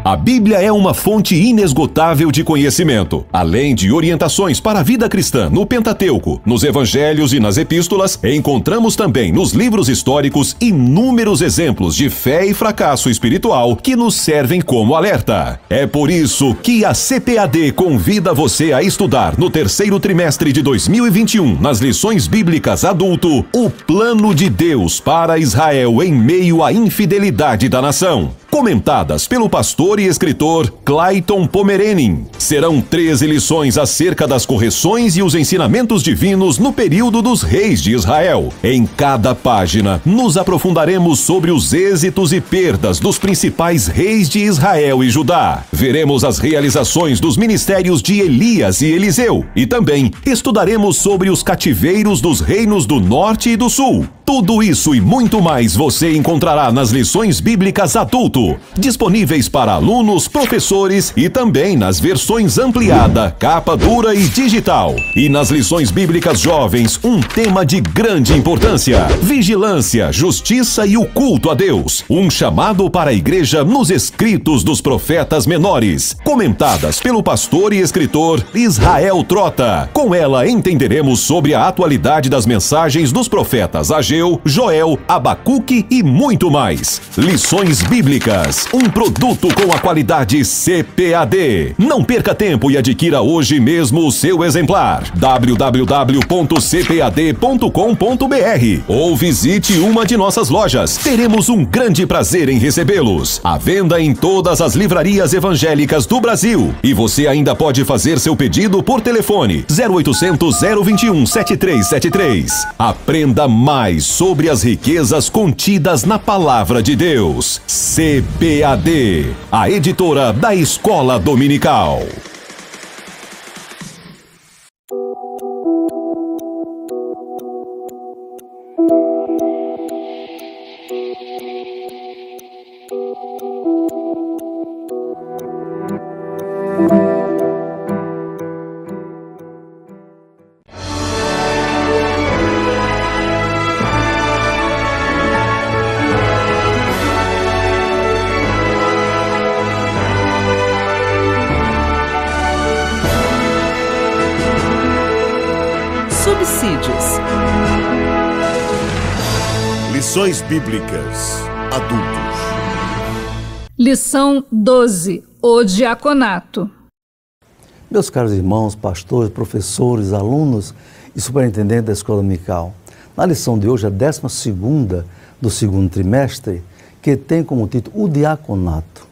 A Bíblia é uma fonte inesgotável de conhecimento. Além de orientações para a vida cristã no Pentateuco, nos Evangelhos e nas Epístolas, encontramos também nos livros históricos inúmeros exemplos de fé e fracasso espiritual que nos servem como alerta. É por isso que a CPAD convida você a estudar no terceiro trimestre de 2021, nas lições bíblicas adulto, o plano de Deus para Israel em meio à infidelidade da nação. Comentadas pelo pastor e escritor Clayton Pomerenin. Serão 13 lições acerca das correções e os ensinamentos divinos no período dos reis de Israel. Em cada página, nos aprofundaremos sobre os êxitos e perdas dos principais reis de Israel e Judá. Veremos as realizações dos ministérios de Elias e Eliseu. E também estudaremos sobre os cativeiros dos reinos do Norte e do Sul. Tudo isso e muito mais você encontrará nas lições bíblicas adulto, disponíveis para alunos, professores e também nas versões ampliada, capa dura e digital. E nas lições bíblicas jovens, um tema de grande importância: vigilância, justiça e o culto a Deus. Um chamado para a igreja nos escritos dos profetas menores, comentadas pelo pastor e escritor Israel Trota. Com ela entenderemos sobre a atualidade das mensagens dos profetas Ageu, Joel, Abacuque e muito mais. Lições Bíblicas, um produto com a qualidade CPAD. Não perca tempo e adquira hoje mesmo o seu exemplar. www.cpad.com.br ou visite uma de nossas lojas. Teremos um grande prazer em recebê-los. À venda em todas as livrarias evangélicas do Brasil. E você ainda pode fazer seu pedido por telefone 0800 021 7373. Aprenda mais sobre as riquezas contidas na Palavra de Deus. CPAD, a editora da Escola Dominical. Subsídios. Lições Bíblicas Adultos. Lição 12. O diaconato. Meus caros irmãos, pastores, professores, alunos e superintendente da Escola Dominical, na lição de hoje, a 12ª do segundo trimestre, que tem como título o diaconato.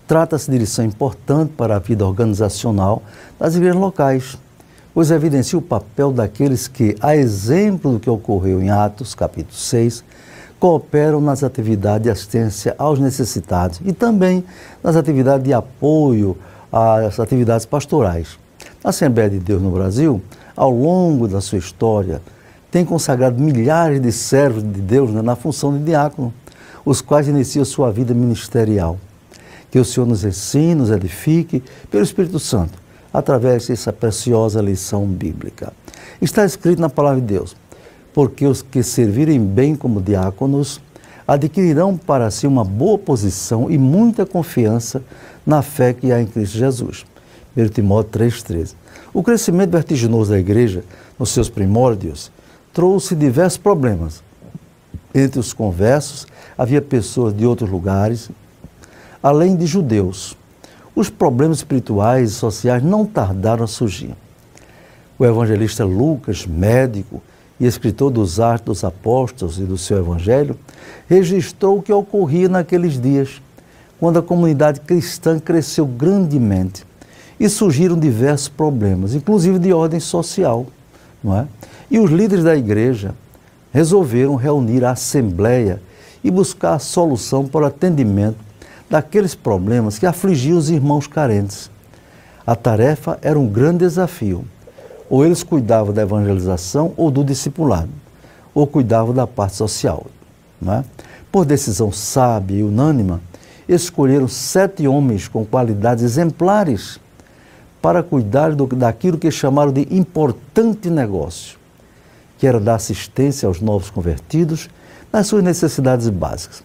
Trata-se de lição importante para a vida organizacional das igrejas locais, pois evidencia o papel daqueles que, a exemplo do que ocorreu em Atos, capítulo 6, cooperam nas atividades de assistência aos necessitados e também nas atividades de apoio às atividades pastorais. A Assembleia de Deus no Brasil, ao longo da sua história, tem consagrado milhares de servos de Deus na função de diácono, os quais iniciam sua vida ministerial. Que o Senhor nos ensine, nos edifique pelo Espírito Santo, através dessa preciosa lição bíblica. Está escrito na Palavra de Deus: porque os que servirem bem como diáconos adquirirão para si uma boa posição e muita confiança na fé que há em Cristo Jesus. 1 Timóteo 3,13. O crescimento vertiginoso da igreja, nos seus primórdios, trouxe diversos problemas. Entre os conversos, havia pessoas de outros lugares, além de judeus. Os problemas espirituais e sociais não tardaram a surgir. O evangelista Lucas, médico e escritor dos Atos dos Apóstolos e do seu Evangelho, registrou o que ocorria naqueles dias, quando a comunidade cristã cresceu grandemente e surgiram diversos problemas, inclusive de ordem social, não é? E os líderes da igreja resolveram reunir a assembleia e buscar a solução para o atendimento daqueles problemas que afligiam os irmãos carentes. A tarefa era um grande desafio. Ou eles cuidavam da evangelização ou do discipulado, ou cuidavam da parte social. Não é? Por decisão sábia e unânime, escolheram 7 homens com qualidades exemplares para cuidar daquilo que chamaram de importante negócio, que era dar assistência aos novos convertidos nas suas necessidades básicas.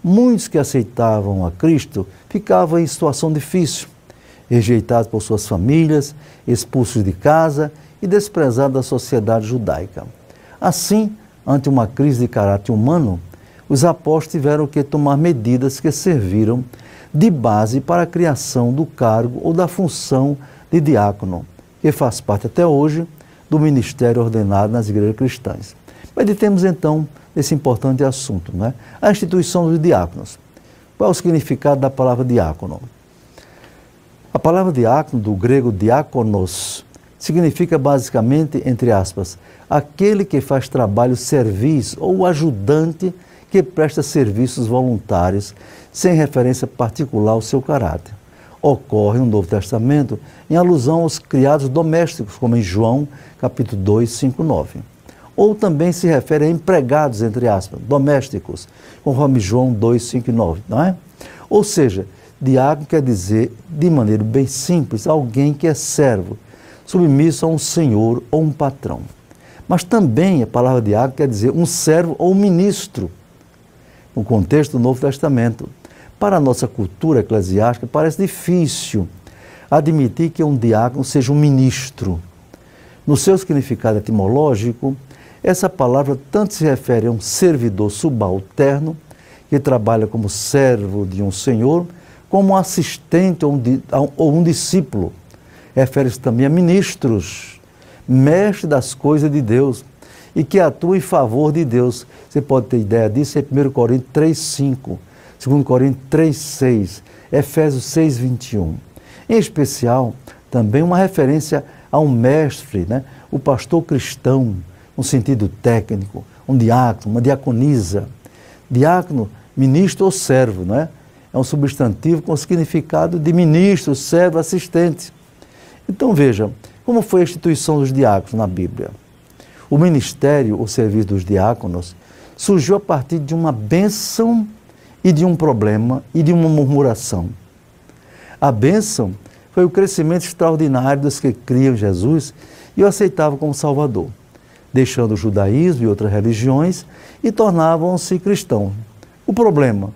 muitos que aceitavam a Cristo ficavam em situação difícil, rejeitados por suas famílias, expulsos de casa e desprezados da sociedade judaica. Assim, ante uma crise de caráter humano, os apóstolos tiveram que tomar medidas que serviram de base para a criação do cargo ou da função de diácono, que faz parte até hoje do ministério ordenado nas igrejas cristãs. Meditemos então nesse importante assunto, né? A instituição dos diáconos. Qual é o significado da palavra diácono? A palavra diácono, do grego diákonos, significa basicamente, entre aspas, aquele que faz trabalho serviço ou ajudante que presta serviços voluntários, sem referência particular ao seu caráter. Ocorre no Novo Testamento em alusão aos criados domésticos, como em João, capítulo 2, 5, 9. Ou também se refere a empregados, entre aspas, domésticos, conforme João 2, 5 e 9, não é? Ou seja, diácono quer dizer, de maneira bem simples, alguém que é servo, submisso a um senhor ou um patrão. Mas também a palavra diácono quer dizer um servo ou um ministro, no contexto do Novo Testamento. Para a nossa cultura eclesiástica, parece difícil admitir que um diácono seja um ministro. No seu significado etimológico, essa palavra tanto se refere a um servidor subalterno, que trabalha como servo de um senhor, como um assistente ou um discípulo. Refere-se também a ministros, mestres das coisas de Deus, e que atuam em favor de Deus. Você pode ter ideia disso em 1 Coríntios 3, 5, 2 Coríntios 3, 6, Efésios 6, 21. Em especial, também uma referência a um mestre, né? O pastor cristão, no sentido técnico, um diácono, uma diaconisa. Diácono, ministro ou servo, não é? É um substantivo com significado de ministro, servo, assistente. Então veja, como foi a instituição dos diáconos na Bíblia? O ministério, o serviço dos diáconos, surgiu a partir de uma bênção e de um problema e de uma murmuração. A bênção foi o crescimento extraordinário dos que criam Jesus e o aceitavam como Salvador, deixando o judaísmo e outras religiões e tornavam-se cristãos. O problema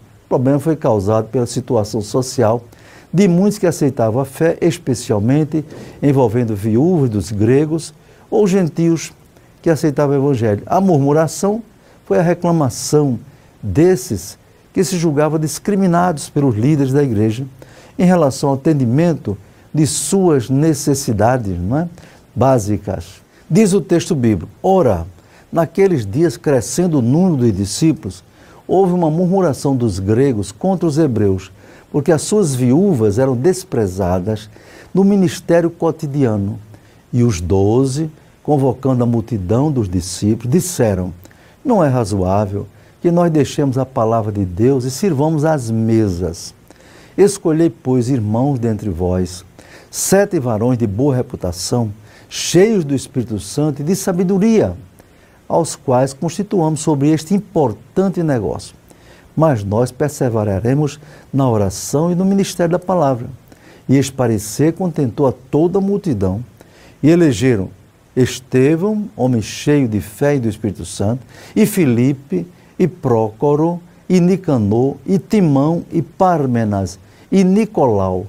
foi causado pela situação social de muitos que aceitavam a fé, especialmente envolvendo viúvas dos gregos ou gentios que aceitavam o Evangelho. A murmuração foi a reclamação desses que se julgavam discriminados pelos líderes da igreja em relação ao atendimento de suas necessidades, não é? Básicas. Diz o texto bíblico: ora, naqueles dias, crescendo o número dos discípulos, houve uma murmuração dos gregos contra os hebreus, porque as suas viúvas eram desprezadas no ministério cotidiano. E os 12, convocando a multidão dos discípulos, disseram: não é razoável que nós deixemos a palavra de Deus e sirvamos às mesas. Escolhei, pois, irmãos dentre vós, 7 varões de boa reputação, cheios do Espírito Santo e de sabedoria, aos quais constituamos sobre este importante negócio. Mas nós perseveraremos na oração e no ministério da palavra. E este parecer contentou a toda a multidão. E elegeram Estevão, homem cheio de fé e do Espírito Santo, e Filipe, e Prócoro, e Nicanor, e Timão, e Pármenas, e Nicolau,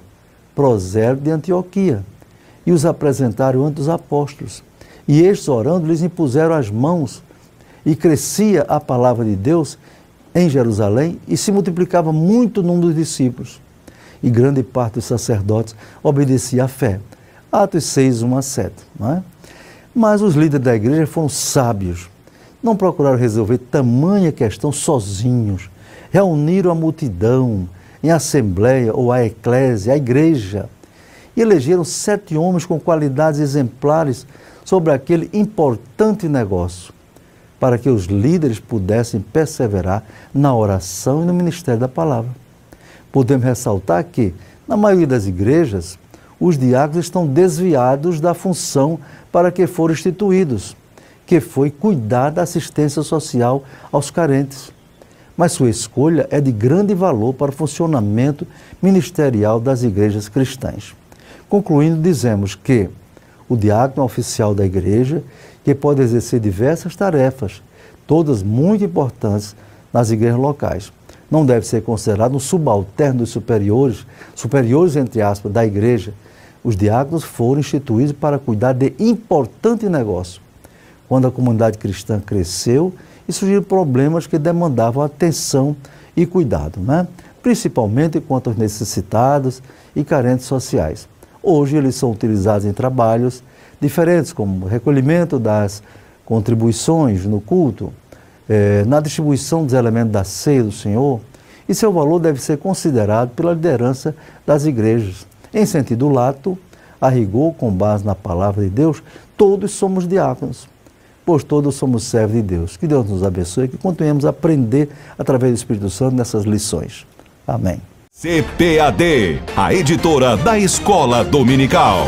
prosélito de Antioquia, e os apresentaram ante os apóstolos. E estes, orando, lhes impuseram as mãos, e crescia a palavra de Deus em Jerusalém, e se multiplicava muito o número dos discípulos. E grande parte dos sacerdotes obedecia à fé. Atos 6, 1 a 7, não é? Mas os líderes da igreja foram sábios. Não procuraram resolver tamanha questão sozinhos. Reuniram a multidão em assembleia ou a eclésia, a igreja, e elegeram 7 homens com qualidades exemplares sobre aquele importante negócio, para que os líderes pudessem perseverar na oração e no ministério da palavra. Podemos ressaltar que, na maioria das igrejas, os diáconos estão desviados da função para que foram instituídos, que foi cuidar da assistência social aos carentes. Mas sua escolha é de grande valor para o funcionamento ministerial das igrejas cristãs. Concluindo, dizemos que o diácono é oficial da igreja, que pode exercer diversas tarefas, todas muito importantes nas igrejas locais. não deve ser considerado um subalterno dos superiores entre aspas, da igreja. Os diáconos foram instituídos para cuidar de importante negócio. Quando a comunidade cristã cresceu e surgiram problemas que demandavam atenção e cuidado, né? Principalmente quanto aos necessitados e carentes sociais. Hoje eles são utilizados em trabalhos diferentes, como recolhimento das contribuições no culto, na distribuição dos elementos da ceia do Senhor, e seu valor deve ser considerado pela liderança das igrejas. Em sentido lato, a rigor, com base na palavra de Deus, todos somos diáconos, pois todos somos servos de Deus. Que Deus nos abençoe e que continuemos a aprender através do Espírito Santo nessas lições. Amém. CPAD, a editora da Escola Dominical.